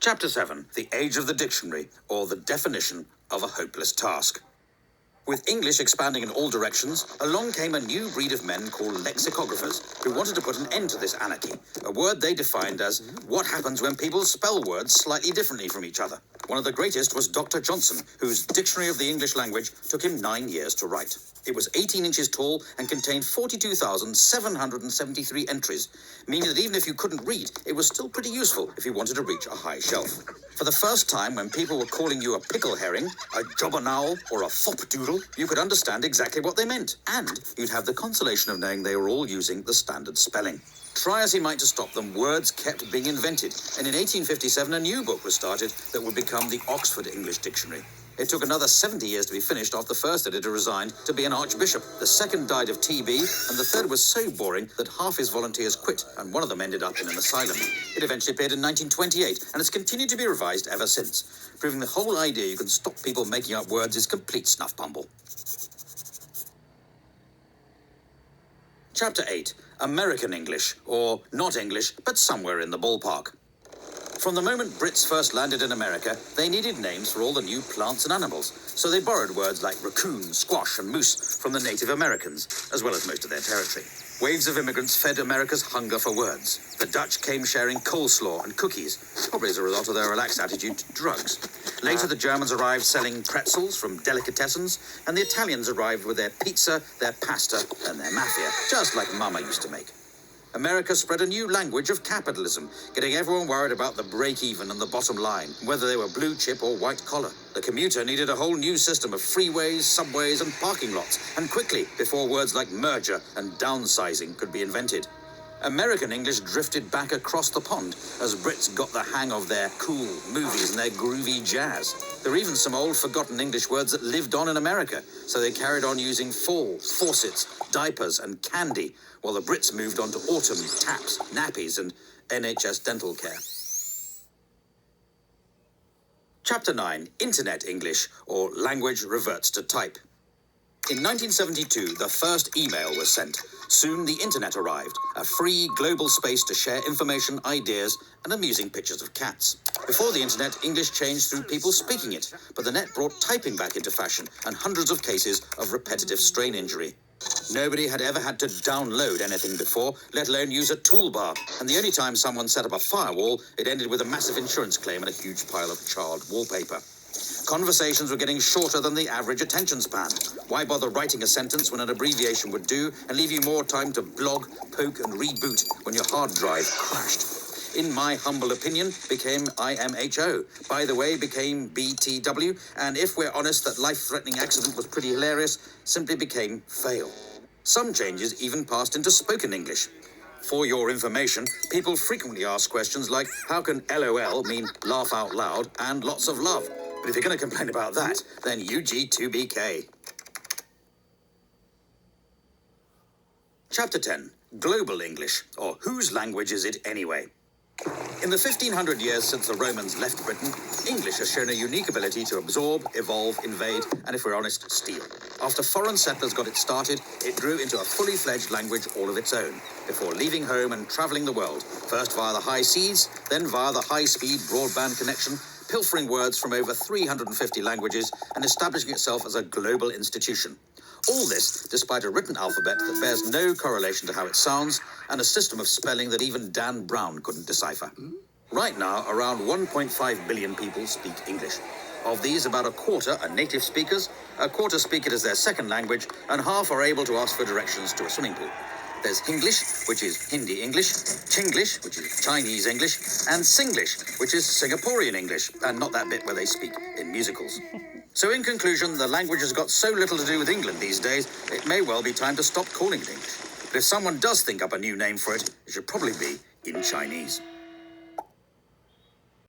Chapter 7, The Age of the Dictionary, or the Definition of a Hopeless Task. With English expanding in all directions, along came a new breed of men called lexicographers, who wanted to put an end to this anarchy, a word they defined as what happens when people spell words slightly differently from each other. One of the greatest was Dr. Johnson, whose Dictionary of the English Language took him 9 years to write. It was 18 inches tall and contained 42,773 entries, meaning that even if you couldn't read, it was still pretty useful if you wanted to reach a high shelf. For the first time, when people were calling you a pickle herring, a jobbernowl, or a fopdoodle, you could understand exactly what they meant, and you'd have the consolation of knowing they were all using the standard spelling. Try as he might to stop them, words kept being invented, and in 1857 a new book was started that would become the Oxford English Dictionary. It took another 70 years to be finished after the first editor resigned to be an archbishop. The second died of TB, and the third was so boring that half his volunteers quit, and one of them ended up in an asylum. It eventually appeared in 1928, and has continued to be revised ever since, proving the whole idea you can stop people making up words is complete snuff bumble. Chapter 8, American English, or not English, but somewhere in the ballpark. From the moment Brits first landed in America, they needed names for all the new plants and animals, so they borrowed words like raccoon, squash, and moose from the Native Americans, as well as most of their territory. Waves of immigrants fed America's hunger for words. The Dutch came sharing coleslaw and cookies, probably as a result of their relaxed attitude to drugs. Later, the Germans arrived selling pretzels from delicatessens, and the Italians arrived with their pizza, their pasta, and their mafia, just like Mama used to make. America spread a new language of capitalism, getting everyone worried about the break-even and the bottom line, whether they were blue chip or white collar. The commuter needed a whole new system of freeways, subways, and parking lots, and quickly, before words like merger and downsizing could be invented. American English drifted back across the pond as Brits got the hang of their cool movies and their groovy jazz. There were even some old forgotten English words that lived on in America, so they carried on using fall, faucets, diapers, and candy, while the Brits moved on to autumn, taps, nappies, and NHS dental care. Chapter 9, Internet English, or Language Reverts to Type. In 1972, the first email was sent. Soon the internet arrived, a free global space to share information, ideas, and amusing pictures of cats. Before the internet, English changed through people speaking it, but the net brought typing back into fashion and hundreds of cases of repetitive strain injury. Nobody had ever had to download anything before, let alone use a toolbar, and the only time someone set up a firewall, it ended with a massive insurance claim and a huge pile of charred wallpaper. Conversations were getting shorter than the average attention span. Why bother writing a sentence when an abbreviation would do and leave you more time to blog, poke, and reboot when your hard drive crashed? In my humble opinion, became IMHO. By the way, became BTW, and if we're honest that life-threatening accident was pretty hilarious, simply became fail. Some changes even passed into spoken English. For your information, people frequently ask questions like, how can LOL mean laugh out loud and lots of love? But if you're going to complain about that, then UG2BK. Chapter 10, Global English, or whose language is it anyway? In the 1500 years since the Romans left Britain, English has shown a unique ability to absorb, evolve, invade, and if we're honest, steal. After foreign settlers got it started, it grew into a fully fledged language all of its own, before leaving home and travelling the world, first via the high seas, then via the high-speed broadband connection, pilfering words from over 350 languages and establishing itself as a global institution. All this despite a written alphabet that bears no correlation to how it sounds and a system of spelling that even Dan Brown couldn't decipher. Right now, around 1.5 billion people speak English. Of these, about a quarter are native speakers, a quarter speak it as their second language, and half are able to ask for directions to a swimming pool. There's Hinglish, which is Hindi English, Chinglish, which is Chinese English, and Singlish, which is Singaporean English, and not that bit where they speak in musicals. So in conclusion, the language has got so little to do with England these days, it may well be time to stop calling it English. But if someone does think up a new name for it, it should probably be in Chinese.